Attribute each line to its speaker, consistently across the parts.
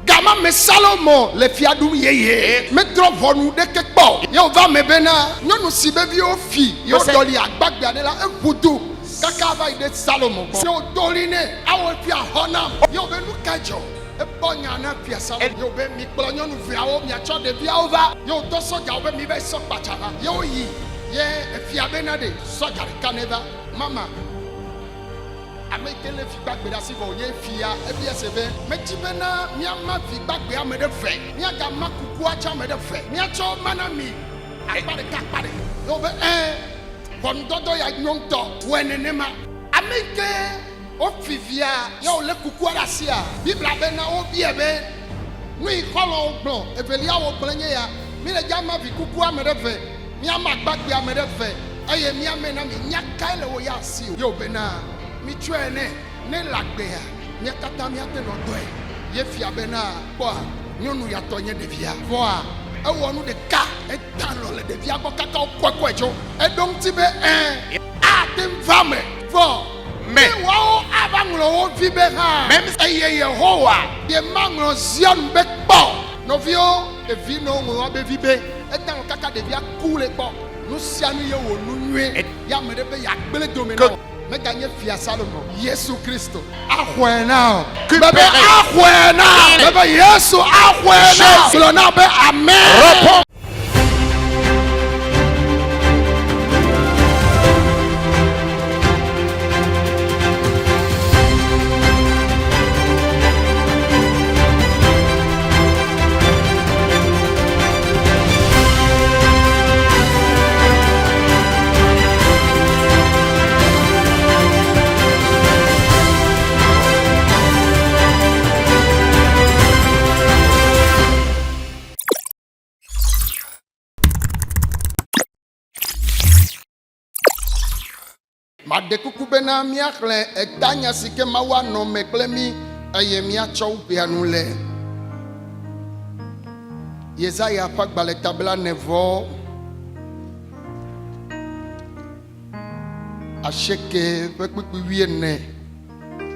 Speaker 1: Gama me Salomo le fiadum yeye me drop vonu de kekpo yo va me bena nyonu si bebi ofi yo doli agbagbe adela ebudu kaka va ide Salomo yo doline awo fi ahonam yo be lu kajo e bonya na fi Salomo yo be mi kplo nyonu fi awo mi acho de bia over yo do soja wo be mi be so pachala yo yi ye e fi abena de soja kaneva mama amekele fi gbagbe da si vo ye fia e bi esebe mejibe na miama fi gbagbe amede fe miaga makuku acha amede fe miacho manami akpare kakpare yo be bondodo ya nyonto wenenema ameke ofivia yo le kuku ada sia bibla be na obi ebe no ikolo ogbon evelia wo gbenye ya mi le jama fi kuku amede fe miama gbagbe amede fe eye miame na mi nyaka le wo ya si yo be na mi tuene ne lagbea nya kata mi ate no doe ye fia bena bo nyonu ya tonye devia bo a ewo nu de ka e tan lo le devia bo kaka kwekwe jo e dom ti be atem fame bo me wo abanglo wo fi be ha même eye Yehowa de manglo zion be bo no vio e vi no wo be vi be e tan kaka devia kule bo no sia nu ye wo nu nwe ya me de be ya gbele domino me gagné fia Salomo Yesu Kristo ahwena bebe ahwena bebe Yesu ahwena solona be amen. Ma dekuku bena miakle etanya sike mawa no meklemi eye miacho pianu le Yesaya pagbale tabla nevo acheke pekpekwi ne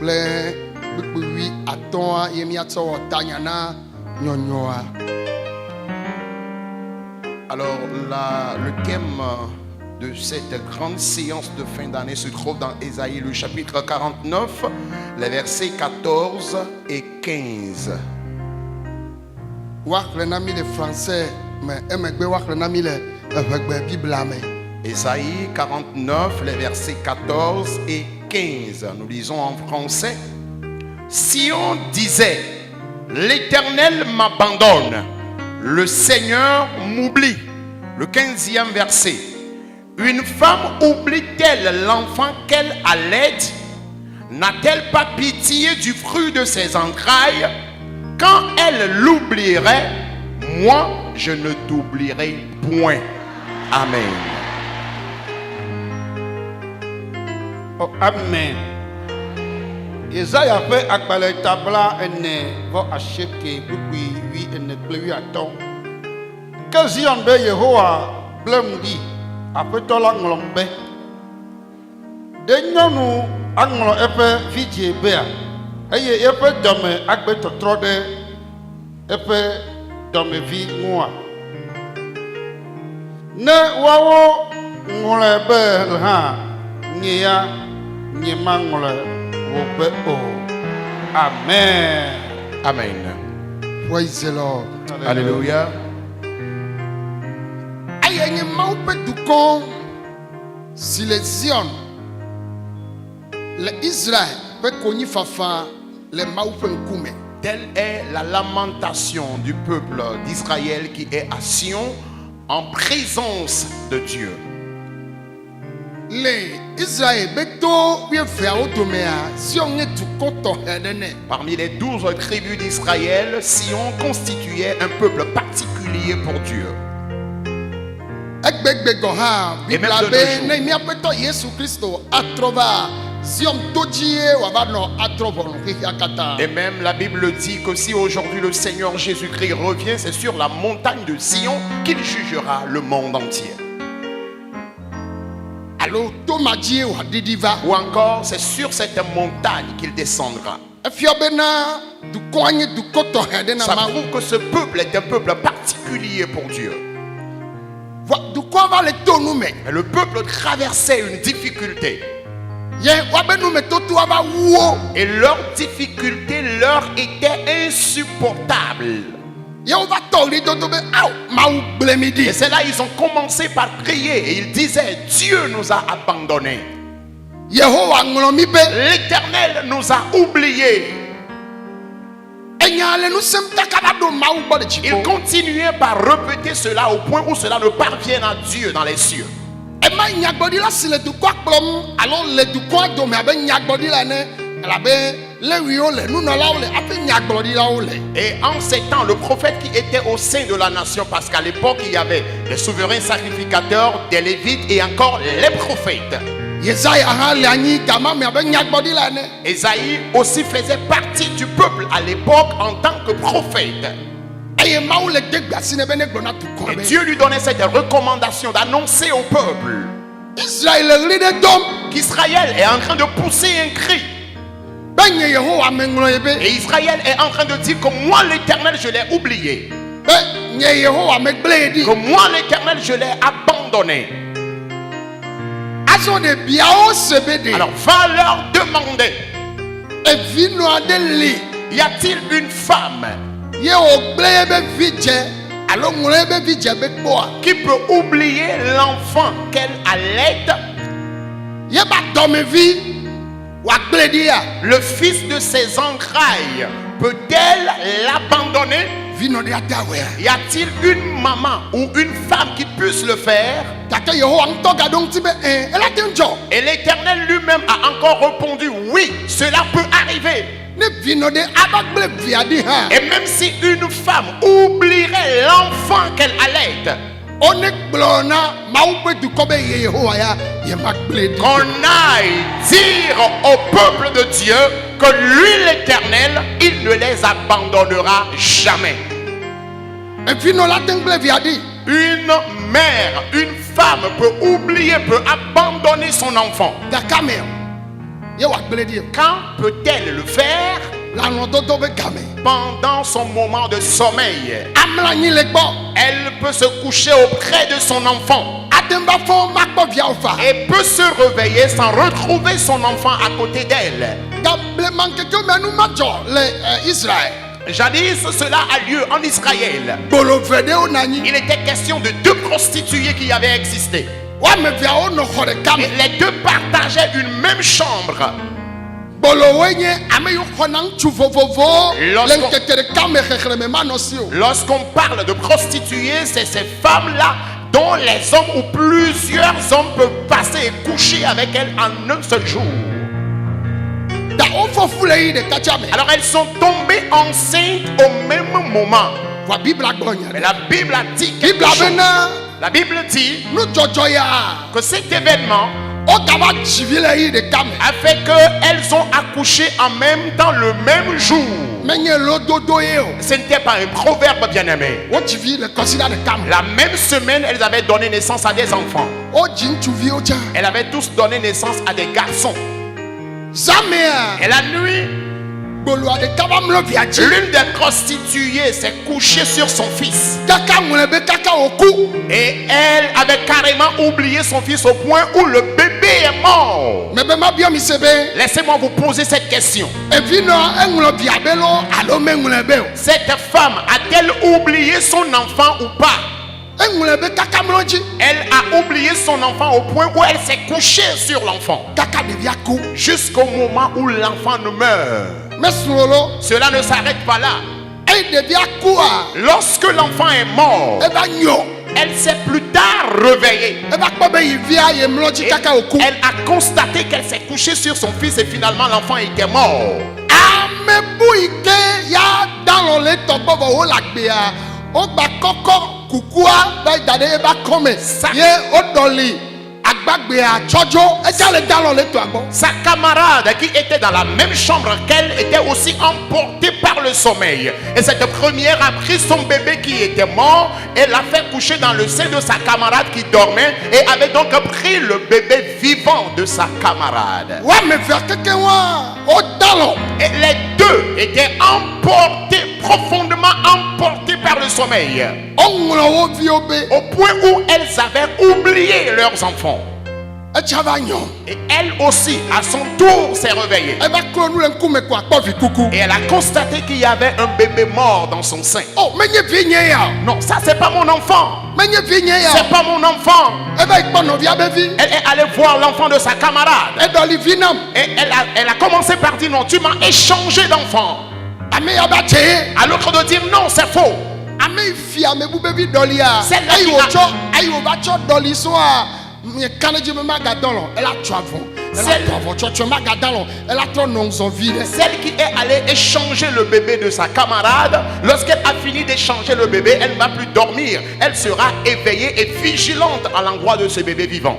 Speaker 1: ple pekpekwi aton ye miacho otanya na nyonyoa.
Speaker 2: Alors le thème de cette grande séance de fin d'année se trouve dans Ésaïe le chapitre 49, les versets 14 et 15. Ésaïe 49, les versets 14 et 15. Nous lisons en français. Sion disait, l'Éternel m'abandonne, le Seigneur m'oublie. Le 15e verset. Une femme oublie-t-elle l'enfant qu'elle allaite? N'a-t-elle pas pitié du fruit de ses entrailles? Quand elle l'oublierait, moi je ne t'oublierai point. Amen.
Speaker 3: Oh, amen. Isaiah fait akbale tabla ene vo acheke bukui wi ene plewi aton. Que Zion be Yehowa blemdi apetɔ la ŋlɔ be de nyɔnu aŋlɔ eƒe vidie bea eye eƒe dɔme agbe tɔtrɔ ɖe eƒe dɔmevi ŋua ne woawo ŋlɔe be hã nye ya nye ma ŋlɔe wo be o. Amen.
Speaker 2: Amen.
Speaker 1: Praise the Lord.
Speaker 2: Alléluia.
Speaker 1: Si les Zion, les Israël,
Speaker 2: telle est la lamentation du peuple d'Israël qui est à Sion en présence de Dieu.
Speaker 1: Les Israël,
Speaker 2: parmi les 12 tribus d'Israël, Sion constituait un peuple particulier pour Dieu. Et même Et même la Bible dit que si aujourd'hui le Seigneur Jésus-Christ revient, c'est sur la montagne de Sion qu'il jugera le monde entier.
Speaker 1: alo tomadie wa didiva.
Speaker 2: Ou encore, c'est sur cette montagne qu'il descendra.
Speaker 1: Efiobena du koanye du koto hedena
Speaker 2: Ça
Speaker 1: ma.
Speaker 2: prouve que ce peuple est un peuple particulier pour Dieu.
Speaker 1: Du quoi va le tonume?
Speaker 2: Mais le peuple traversait une difficulté.
Speaker 1: Ye wabenu me totu ava wo.
Speaker 2: Et leur difficulté leur était insupportable.
Speaker 1: Ye va tori dodo be au ma ou blemidi.
Speaker 2: Et c'est là ils ont commencé par crier et ils disaient, Dieu nous a abandonnés.
Speaker 1: Yehowa nglomi be.
Speaker 2: L'Éternel nous a oubliés.
Speaker 1: Enyale nu sem takaba do ma ou bo de
Speaker 2: Ils
Speaker 1: chipo.
Speaker 2: continuaient par répéter cela au point où cela ne parvienne à Dieu dans les cieux.
Speaker 1: Ema nyagbodi la si le du kwa kplom alo le du kwa do me abe nyagbodi la ne la be le wi o le nu no la o le ape nyagbodi la o le.
Speaker 2: Et en ces temps, le prophète qui était au sein de la nation, parce qu'à l'époque il y avait les souverains sacrificateurs, des Lévites et encore les prophètes.
Speaker 1: Yesaya ha le anyi gama me abe nyagbodi la ne.
Speaker 2: Ésaïe aussi faisait partie du peuple à l'époque en tant que prophète.
Speaker 1: Eye ma ou le degba si ne be ne gbona du kwa
Speaker 2: Et
Speaker 1: be.
Speaker 2: Dieu lui donnait cette recommandation d'annoncer au peuple
Speaker 1: Israël le ride dom
Speaker 2: qu'Israël est en train de pousser un cri.
Speaker 1: ben ye Yehowa me nglo ye be.
Speaker 2: Et Israël est en train de dire que moi l'Éternel je l'ai oublié.
Speaker 1: Ben ye Yehowa me gble di.
Speaker 2: Que moi l'Éternel je l'ai abandonné.
Speaker 1: Aso de biao sebe de.
Speaker 2: Alors va leur demander,
Speaker 1: E vino ade li.
Speaker 2: y a-t-il une femme
Speaker 1: Ye o gble ye be vidje. Alo nglo ye be vidje be boa.
Speaker 2: qui peut oublier l'enfant qu'elle allait,
Speaker 1: Ye ba dome vi. Wa gble di ya.
Speaker 2: le fils de ses entrailles, peut-elle l'abandonner?
Speaker 1: Vino de ata we.
Speaker 2: Y a-t-il une maman ou une femme qui puisse le faire?
Speaker 1: Kake Yehowa nto ga don ti be ela te njo.
Speaker 2: Et l'Éternel lui-même a encore répondu, oui, cela peut arriver.
Speaker 1: Ne vino de aba gble vi adi ha.
Speaker 2: Et même si une femme oublierait l'enfant qu'elle allait,
Speaker 1: One gblona ma ou pe du ko be ye Yehowa ya ye ma gble di.
Speaker 2: qu'on aille dire au peuple de Dieu que lui, l'Éternel, il ne les abandonnera jamais.
Speaker 1: E vino la te gble vi adi.
Speaker 2: Une mère, une femme peut oublier, peut abandonner son enfant.
Speaker 1: Dakame. Ye wa gble di.
Speaker 2: Quand peut-elle le faire?
Speaker 1: La no dodo be game.
Speaker 2: Pendant son moment de sommeil.
Speaker 1: Amla ni le gbo.
Speaker 2: Elle peut se coucher auprès de son enfant
Speaker 1: Ademba fo makpo via ofa.
Speaker 2: et peut se réveiller sans retrouver son enfant à côté d'elle.
Speaker 1: Gable manke ke menu majo le Israël.
Speaker 2: Jadis, cela a lieu en Israël.
Speaker 1: Bolo vede o nani.
Speaker 2: Il était question de deux prostituées qui avaient existé.
Speaker 1: Wa me via o no khore
Speaker 2: Et
Speaker 1: kam.
Speaker 2: les deux partageaient une même chambre.
Speaker 1: Bolo wenye ame yo khonang chu vovovo.
Speaker 2: Lorsqu'on-
Speaker 1: Len kekere kam khekhere me manosio.
Speaker 2: Lorsqu'on parle de prostituées, c'est ces femmes-là dont les hommes ou plusieurs hommes peuvent passer et coucher avec elles en un seul jour.
Speaker 1: Da o fo fule yi de kachame.
Speaker 2: Alors elles sont tombées enceintes au même moment.
Speaker 1: Wa Bible agbonya.
Speaker 2: Mais la Bible a dit quelque
Speaker 1: Bible
Speaker 2: chose.
Speaker 1: abena
Speaker 2: La Bible dit
Speaker 1: nu jojo ya.
Speaker 2: que cet événement
Speaker 1: O gaba chivile yi de kame.
Speaker 2: a fait qu'elles ont accouché en même temps le même jour.
Speaker 1: Menye lo dodo ye o.
Speaker 2: Ce n'était pas un proverbe, bien-aimé.
Speaker 1: O chivi le consider de kame.
Speaker 2: La même semaine, elles avaient donné naissance à des enfants.
Speaker 1: O jin chuvi o cha.
Speaker 2: Elles avaient tous donné naissance à des garçons.
Speaker 1: Zamea.
Speaker 2: Et la nuit,
Speaker 1: Bolo ade kaba mlo via chi.
Speaker 2: l'une des prostituées s'est couchée sur son fils.
Speaker 1: Kaka ngule be kaka oku.
Speaker 2: Et elle avait carrément oublié son fils au point où le bébé est mort.
Speaker 1: Mebe ma bio mi sebe.
Speaker 2: Laissez-moi vous poser cette question.
Speaker 1: E vino englo via belo alo me ngule be o.
Speaker 2: Cette femme a-t-elle oublié son enfant ou pas?
Speaker 1: Engule be kaka mlo chi.
Speaker 2: Elle a oublié son enfant au point où elle s'est couchée sur l'enfant.
Speaker 1: Kaka de via ku.
Speaker 2: Jusqu'au moment où l'enfant ne meurt.
Speaker 1: Me solo.
Speaker 2: Cela ne s'arrête pas là.
Speaker 1: E de via ku a.
Speaker 2: Lorsque l'enfant est mort,
Speaker 1: E ba nyo.
Speaker 2: elle s'est plus tard réveillée.
Speaker 1: E ba kpo be yi via ye mlo chi
Speaker 2: Et
Speaker 1: kaka oku.
Speaker 2: elle a constaté qu'elle s'est couchée sur son fils et finalement l'enfant était mort.
Speaker 1: Ame bu ike ya dalo le topo bo o lagbea. O gba koko kukua ba dade e ba kome. Ye o doli. Agbagbea chojo e jale dalo le to agbo.
Speaker 2: Sa camarade qui était dans la même chambre qu'elle était aussi emportée par le sommeil. Et cette première a pris son bébé qui était mort et l'a fait coucher dans le sein de sa camarade qui dormait et avait donc pris le bébé vivant de sa camarade.
Speaker 1: Ouais, mais vers quelqu'un, au talon.
Speaker 2: Et les deux étaient emportés, profondément emportés par le sommeil,
Speaker 1: On l'a vu au bé.
Speaker 2: au point où elles avaient oublié leurs enfants.
Speaker 1: Et Chavagnon.
Speaker 2: Et elle aussi, à son tour, s'est réveillée.
Speaker 1: Elle va cloner le coup, mais quoi, pas vu coucou.
Speaker 2: Et elle a constaté qu'il y avait un bébé mort dans son sein.
Speaker 1: Oh, mais n'y vigne ya.
Speaker 2: Non, ça c'est pas mon enfant.
Speaker 1: Mais n'y vigne ya.
Speaker 2: C'est pas mon enfant.
Speaker 1: Elle va y prendre nos vies, baby.
Speaker 2: Elle est allée voir l'enfant de sa camarade.
Speaker 1: Elle doit lui vinam.
Speaker 2: Et elle a commencé par dire non, tu m'as échangé d'enfant.
Speaker 1: Amé yabache.
Speaker 2: À l'autre de dire non, c'est faux.
Speaker 1: Amé fia me bu baby dolia.
Speaker 2: Celle-là qui
Speaker 1: Aïe
Speaker 2: a-
Speaker 1: ocho, aïe obacho doli soa. Mais quand je me magadon, elle a travaux. Elle a
Speaker 2: Celle-
Speaker 1: travaux. Tu magadon, elle a ton nom son vie.
Speaker 2: Celle qui est allée échanger le bébé de sa camarade, lorsqu'elle a fini d'échanger le bébé, elle ne va plus dormir. Elle sera éveillée et vigilante à l'endroit de ce bébé vivant.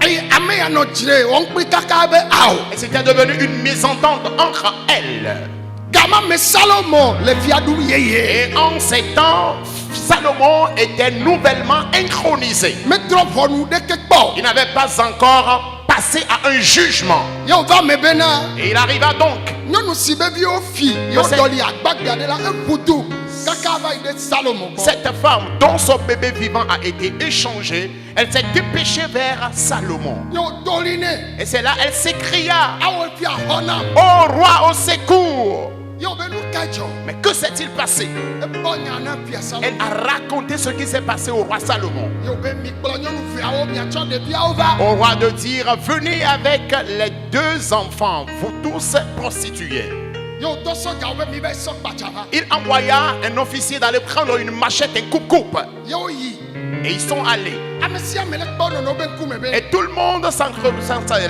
Speaker 1: Aïe, amé ya no tire, on peut kakabe ao.
Speaker 2: Et c'était devenu une mésentente entre elles.
Speaker 1: Gama me Salomon, le fiadou yeye.
Speaker 2: Et en ces temps, Salomon était nouvellement intronisé.
Speaker 1: Mais trop pour nous de quelque part.
Speaker 2: Il n'avait pas encore passé à un jugement.
Speaker 1: Yo va me bena.
Speaker 2: Et il arriva donc.
Speaker 1: Nous nous si baby au fi. Yo
Speaker 2: Mais c'est-
Speaker 1: doli agbag de la un boutou. Kaka va de Salomon.
Speaker 2: Cette femme dont son bébé vivant a été échangé, elle s'est dépêchée vers Salomon.
Speaker 1: Yo doline.
Speaker 2: Et c'est là elle s'écria,
Speaker 1: Awo fi honam.
Speaker 2: ô roi, au secours.
Speaker 1: Yo be nous kajo.
Speaker 2: Mais que s'est-il passé?
Speaker 1: E bon yana fi Salomon.
Speaker 2: Elle a raconté ce qui s'est passé au roi Salomon.
Speaker 1: Yo be mi kplo nous fi awo mi acho de bi awo va.
Speaker 2: Au roi de dire, venez avec les deux enfants, vous tous prostitués.
Speaker 1: Yo do so ga be mi be so pachava.
Speaker 2: Il envoya un officier d'aller prendre une machette, un coupe-coupe.
Speaker 1: Yo yi.
Speaker 2: Et ils sont allés.
Speaker 1: Amesi amele kpo no no be kume be.
Speaker 2: Et tout le monde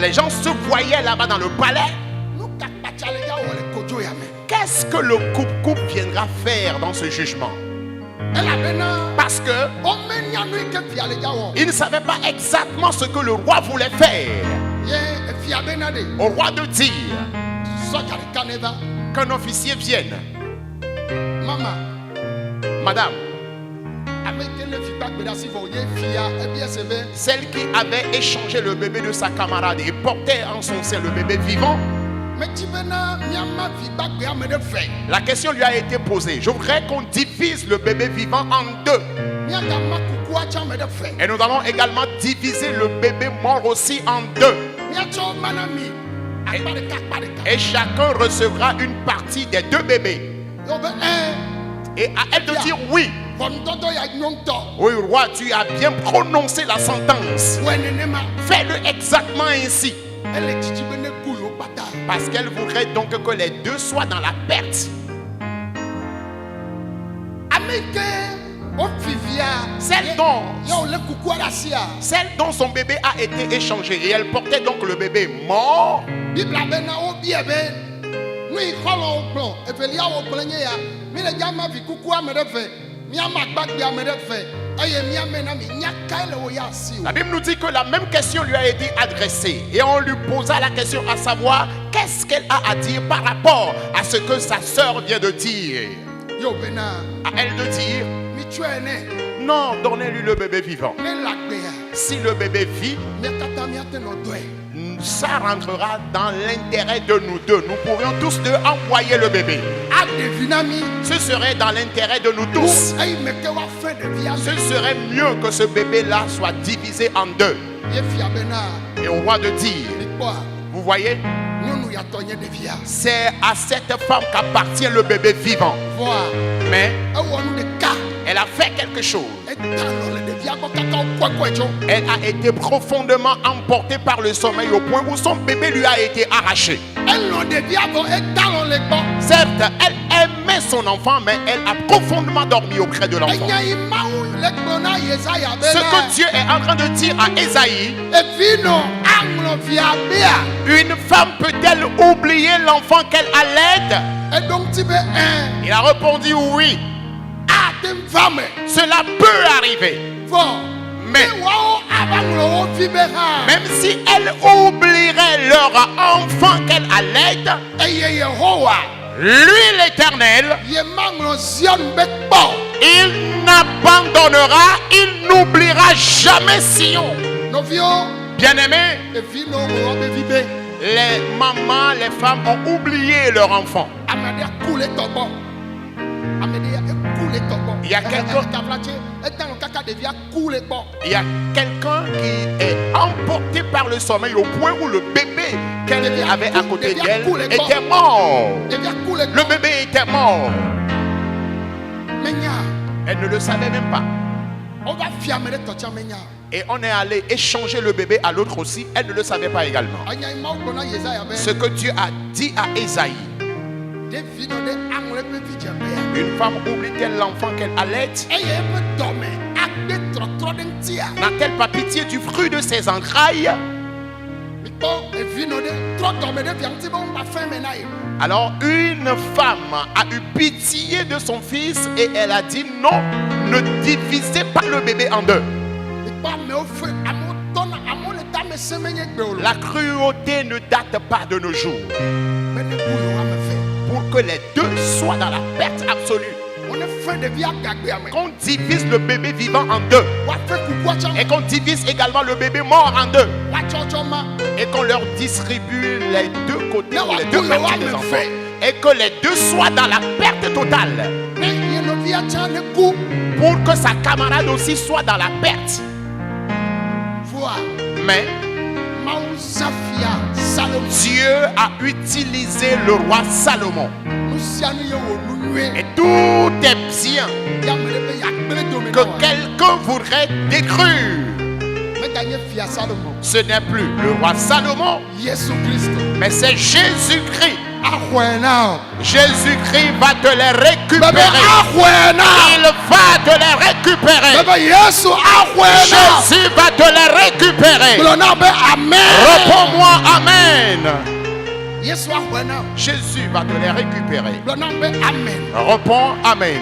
Speaker 2: les gens se voyaient là-bas dans le palais.
Speaker 1: Nous ka pachale ya wo le kojo ya me.
Speaker 2: Qu'est-ce que le coupe-coupe viendra faire dans ce jugement?
Speaker 1: Elle a bena.
Speaker 2: Parce que
Speaker 1: O me nya no ke fi ale ya wo.
Speaker 2: il ne savait pas exactement ce que le roi voulait faire.
Speaker 1: Ye e fi abena de.
Speaker 2: Au roi de dire
Speaker 1: So ka de kaneva.
Speaker 2: qu'un officier vienne.
Speaker 1: Mama.
Speaker 2: Madame,
Speaker 1: Avec le feedback de la civoye, fia, et bien c'est bien.
Speaker 2: celle qui avait échangé le bébé de sa camarade et portait en son sein le bébé vivant,
Speaker 1: Mais tu veux na miama feedback de ame de fait.
Speaker 2: la question lui a été posée. Je voudrais qu'on divise le bébé vivant en deux.
Speaker 1: Miaga ma kuku acha ame de fait.
Speaker 2: Et nous allons également diviser le bébé mort aussi en deux.
Speaker 1: Miacho manami. Akbareka, akbareka.
Speaker 2: Et chacun recevra une partie des deux bébés.
Speaker 1: Yo be
Speaker 2: Et à elle de dire oui.
Speaker 1: Von toto ya nyonto.
Speaker 2: Oui, roi, tu as bien prononcé la sentence.
Speaker 1: Wenenema.
Speaker 2: Fais-le exactement ainsi.
Speaker 1: Elle est titi bene kuyo bata.
Speaker 2: Parce qu'elle voudrait donc que les deux soient dans la perte.
Speaker 1: Ameke. O fivia.
Speaker 2: Celle dont,
Speaker 1: Yo le kuku arasia.
Speaker 2: celle dont son bébé a été échangé. Et elle portait donc le bébé mort.
Speaker 1: Bibla bena o biebe. Nui kolo o plan. Evelia o planye ya. Mi le jama vi kuku ame de fait. Miama agbag de ame de fait. Aye miame na mi nyaka ele o ya si.
Speaker 2: La Bible nous dit que la même question lui a été adressée. Et on lui posa la question à savoir qu'est-ce qu'elle a à dire par rapport à ce que sa sœur vient de dire.
Speaker 1: Yo bena.
Speaker 2: À elle de dire,
Speaker 1: Mi tuene.
Speaker 2: non, donnez-lui le bébé vivant.
Speaker 1: Ne lakbea.
Speaker 2: Si le bébé vit,
Speaker 1: Mi tata mi ate no doe.
Speaker 2: ça rentrera dans l'intérêt de nous deux. Nous pourrions tous deux envoyer le bébé.
Speaker 1: Ade vinami.
Speaker 2: Ce serait dans l'intérêt de nous tous.
Speaker 1: Aye meke wa fin de via.
Speaker 2: Ce serait mieux que ce bébé-là soit divisé en deux.
Speaker 1: Ye fia bena.
Speaker 2: Et on va de dire,
Speaker 1: Mikwa.
Speaker 2: vous voyez,
Speaker 1: Nyonu ya tonye de via.
Speaker 2: c'est à cette femme qu'appartient le bébé vivant.
Speaker 1: Voa.
Speaker 2: Mais
Speaker 1: Ewo nu de ka.
Speaker 2: elle a fait quelque chose.
Speaker 1: Etano le de via ko kaka o kwa kwa jo.
Speaker 2: Elle a été profondément emportée par le sommeil au point où son bébé lui a été arraché.
Speaker 1: Elo de via bo etano le ko.
Speaker 2: Certes, elle aimait son enfant, mais elle a profondément dormi auprès de l'enfant.
Speaker 1: Enya imaou le kona Yesaya
Speaker 2: Ce
Speaker 1: bena.
Speaker 2: que Dieu est en train de dire à Ésaïe,
Speaker 1: E vino anglo via bea.
Speaker 2: une femme peut-elle oublier l'enfant qu'elle allait?
Speaker 1: E donc ti be
Speaker 2: Il a répondu oui,
Speaker 1: Atem fame.
Speaker 2: cela peut arriver.
Speaker 1: Vo.
Speaker 2: Mais
Speaker 1: Wao abanglo o fi be ha.
Speaker 2: même si elle oublierait leur enfant qu'elle allait,
Speaker 1: Eye Yehowa.
Speaker 2: Lui l'Éternel,
Speaker 1: Ye manglo zion bekbo.
Speaker 2: il n'abandonnera, il n'oubliera jamais Sion.
Speaker 1: Novio,
Speaker 2: Bien-aimés,
Speaker 1: evi no mo be vibe.
Speaker 2: les mamans, les femmes ont oublié leur enfant.
Speaker 1: Amade koule tobo. Amade koule tobo.
Speaker 2: Il y a quelqu'un-
Speaker 1: Etan kaka devia koule bo.
Speaker 2: Il y a quelqu'un qui est emporté par le sommeil au point où le bébé qu'elle avait à côté d'elle était mort.
Speaker 1: Devia koule
Speaker 2: Le bébé était mort.
Speaker 1: menya.
Speaker 2: Elle ne le savait même pas.
Speaker 1: On va fiamere tocha menya.
Speaker 2: Et on est allé échanger le bébé à l'autre aussi. Elle ne le savait pas également.
Speaker 1: Anya ima ukona Yesaya be.
Speaker 2: Ce que Dieu a dit à Ésaïe.
Speaker 1: Devi no de angle be vijebe.
Speaker 2: Une femme oublie-t-elle l'enfant qu'elle allait?
Speaker 1: Eye me dome akbe trotro dentia.
Speaker 2: N'a-t-elle pas pitié du fruit de ses entrailles?
Speaker 1: Mikpo evi no de tro dome de viamti bo ba fin menaye.
Speaker 2: Alors une femme a eu pitié de son fils et elle a dit non, ne divisez pas le bébé en deux.
Speaker 1: Mikpo me ofe amo tona amo le dame semenye gbeolo.
Speaker 2: La cruauté ne date pas de nos jours.
Speaker 1: Bene buyo ame fe.
Speaker 2: Pour que les deux soient dans la perte absolue.
Speaker 1: On est fin de via gagbe ame.
Speaker 2: Qu'on divise le bébé vivant en deux.
Speaker 1: Wa fe kukwa cha.
Speaker 2: Et qu'on divise également le bébé mort en deux.
Speaker 1: Wa chocho ma.
Speaker 2: Et qu'on leur distribue les deux côtés,
Speaker 1: Mais
Speaker 2: ou les deux
Speaker 1: ouais,
Speaker 2: parties
Speaker 1: ouais,
Speaker 2: des
Speaker 1: mais
Speaker 2: enfants.
Speaker 1: fait.
Speaker 2: Et que les deux soient dans la perte totale.
Speaker 1: Ne ye no via cha ne ku.
Speaker 2: Pour que sa camarade aussi soit dans la perte.
Speaker 1: Vois.
Speaker 2: Mais
Speaker 1: Mau Zafia Salomon.
Speaker 2: Dieu a utilisé le roi Salomon.
Speaker 1: Nous sianu yo wo nunue.
Speaker 2: Et tout est bien
Speaker 1: Ya me be ya gbele dome
Speaker 2: que quelqu'un voudrait détruire.
Speaker 1: Me gagner fia Salomon.
Speaker 2: Ce n'est plus le roi Salomon,
Speaker 1: Yesu Christ.
Speaker 2: mais c'est Jésus-Christ.
Speaker 1: Ahwena.
Speaker 2: Jésus-Christ va te les
Speaker 1: Bebe
Speaker 2: récupérer.
Speaker 1: ahwena.
Speaker 2: Il va te les récupérer.
Speaker 1: Bebe Yesu ahwena.
Speaker 2: Jésus va te les récupérer.
Speaker 1: Blona be amen.
Speaker 2: Réponds-moi Amen.
Speaker 1: Yesu ahwena.
Speaker 2: Jésus va te les récupérer.
Speaker 1: Blona be amen.
Speaker 2: Réponds Amen.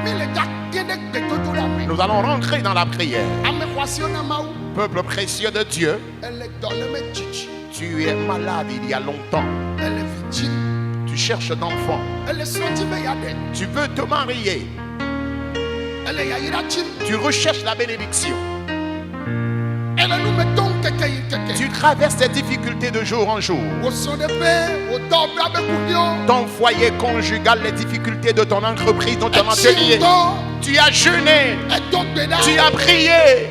Speaker 1: Mi le ja kede ketoto la me.
Speaker 2: Nous allons rentrer dans la prière.
Speaker 1: Ame kwasiona mau.
Speaker 2: Peuple précieux de Dieu,
Speaker 1: Elle donne me chichi.
Speaker 2: tu es malade il y a longtemps.
Speaker 1: Elle est victime.
Speaker 2: Tu cherches d'enfants.
Speaker 1: Elle est sortie me yade.
Speaker 2: Tu veux te marier.
Speaker 1: Elle est yaira chim.
Speaker 2: Tu recherches la bénédiction.
Speaker 1: Elle nous mettons keke keke.
Speaker 2: Tu traverses des difficultés de jour en jour.
Speaker 1: Au son de paix, au dobra be kundio.
Speaker 2: Ton foyer conjugal, les difficultés de ton entreprise, de ton atelier. Tu as jeûné. Tu as prié.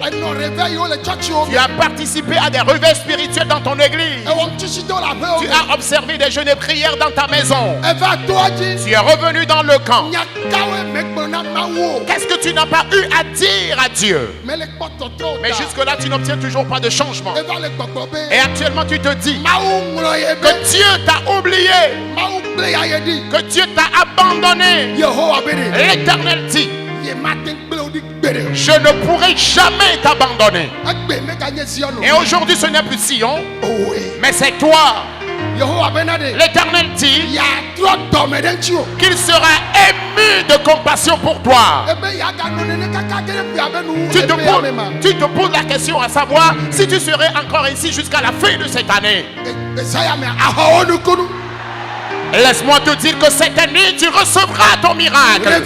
Speaker 2: Tu as participé à des réveils spirituels dans ton église. Tu as observé des jeûnes et prières dans ta maison. Tu es revenu dans le camp. Qu'est-ce que tu n'as pas eu à dire à Dieu? Mais jusque-là, tu n'obtiens toujours pas de changement. Et actuellement, tu te dis que Dieu t'a oublié, que Dieu t'a abandonné. L'Éternel dit: je ne pourrai jamais t'abandonner. Et aujourd'hui, ce n'est plus Sion, mais c'est toi. L'Éternel dit qu'il sera ému de compassion pour toi. Tu te poses la question à savoir si tu serais encore ici jusqu'à la fin de cette année. Laisse-moi te dire que cette année, tu recevras ton miracle.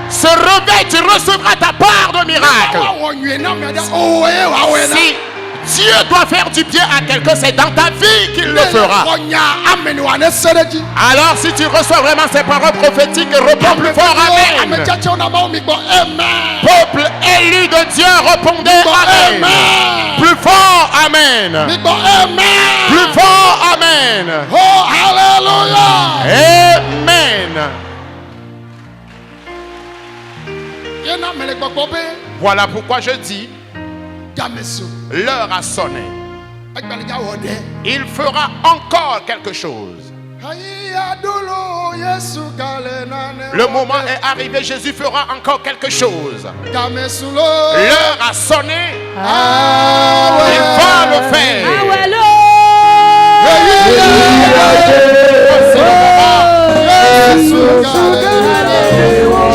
Speaker 2: Ce réveil, tu recevras ta part de miracle. Si Dieu doit faire du bien à quelqu'un, c'est dans ta vie qu'il le fera. Alors si tu reçois vraiment ces paroles prophétiques, réponds plus fort Amen. Peuple élu de Dieu, répondez Amen. Plus fort Amen. Plus fort Amen.
Speaker 1: Oh, hallelujah.
Speaker 2: Amen. Voilà pourquoi je dis, l'heure a sonné. Il fera encore quelque chose. Le moment est arrivé, Jésus fera encore quelque chose. L'heure a sonné. Il va le faire.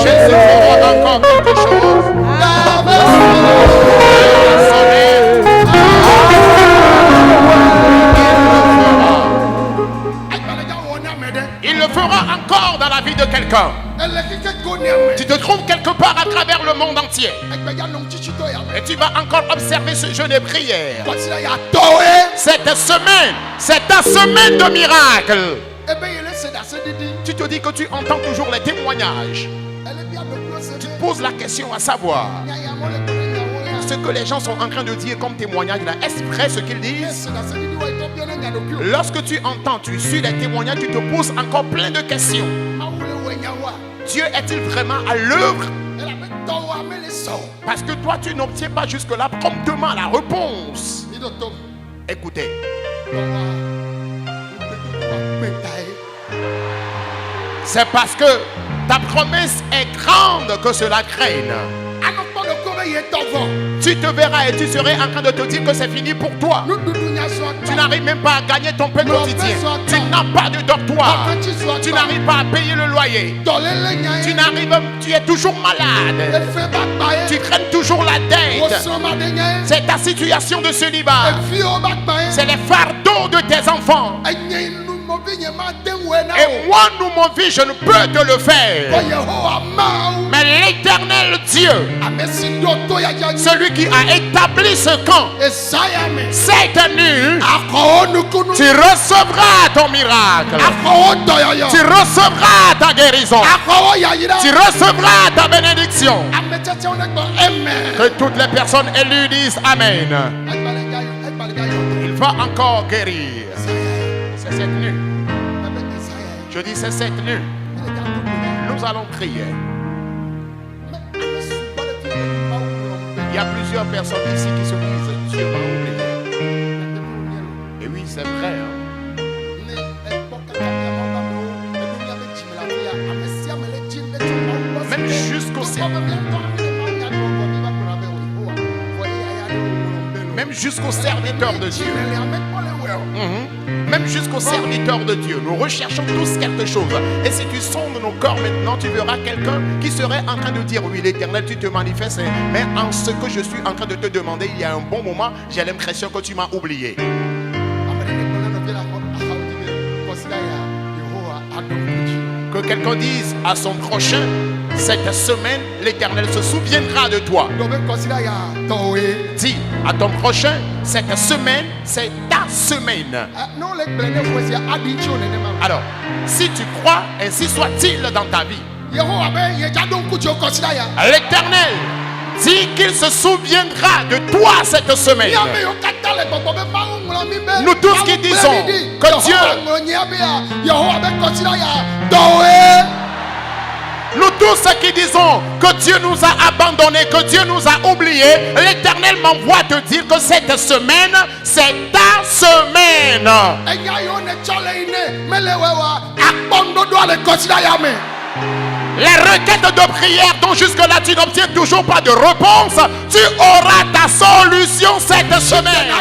Speaker 2: Jésus fera encore quelque chose. sort dans la vie de quelqu'un. Tu te trouves quelque part à travers le monde entier. Et tu vas encore observer ce jeûne et prière. Cette semaine, c'est ta semaine de miracle. Tu te dis que tu entends toujours les témoignages. Tu te poses la question à savoir, ce que les gens sont en train de dire comme témoignage là, est-ce vrai ce qu'ils disent? Lorsque tu entends, tu suis les témoignages, tu te poses encore plein de questions. Dieu est-il vraiment à l'œuvre? Parce que toi tu n'obtiens pas jusque-là promptement la réponse. Écoutez. C'est parce que ta promesse est grande que cela craigne. Tu te verras et tu serais en train de te dire que c'est fini pour toi. Tu n'arrives même pas à gagner ton pain quotidien. Tu n'as pas de dortoir. Tu n'arrives pas à payer le loyer. Tu es toujours malade. Tu traînes toujours la dette. C'est ta situation de célibat. C'est les fardeaux de tes enfants. Et moi, nous, mon fils, je ne peux te le faire. Mais l'Éternel Dieu, celui qui a établi ce camp, cette nuit, tu recevras ton miracle. Tu recevras ta guérison. Tu recevras ta bénédiction. Que toutes les personnes élues disent Amen. Il va encore guérir. C'est cette nuit. Je dis c'est cette nuit. Nous allons prier. Il y a plusieurs personnes ici qui se disent Dieu m'a oublié. Et oui, c'est vrai. Même jusqu'au serviteur de Dieu. Même jusqu'aux serviteurs de Dieu, nous recherchons tous quelque chose. Et si tu sondes nos corps maintenant, tu verras quelqu'un qui serait en train de dire oui, l'Éternel, tu te manifestes. Mais en ce que je suis en train de te demander, il y a un bon moment, j'ai l'impression que tu m'as oublié. Que quelqu'un dise à son prochain, cette semaine, l'Éternel se souviendra de toi. Dis à ton prochain, cette semaine, c'est ta semaine. Alors, si tu crois, ainsi soit-il dans ta vie. L'Éternel dit qu'il se souviendra de toi cette semaine. Nous tous qui disons que Dieu... Nous tous qui disons que Dieu nous a abandonnés, que Dieu nous a oubliés, l'Éternel m'envoie te dire que cette semaine, c'est ta semaine. Les requêtes de prière dont jusque-là tu n'obtiens toujours pas de réponse, tu auras ta solution cette semaine.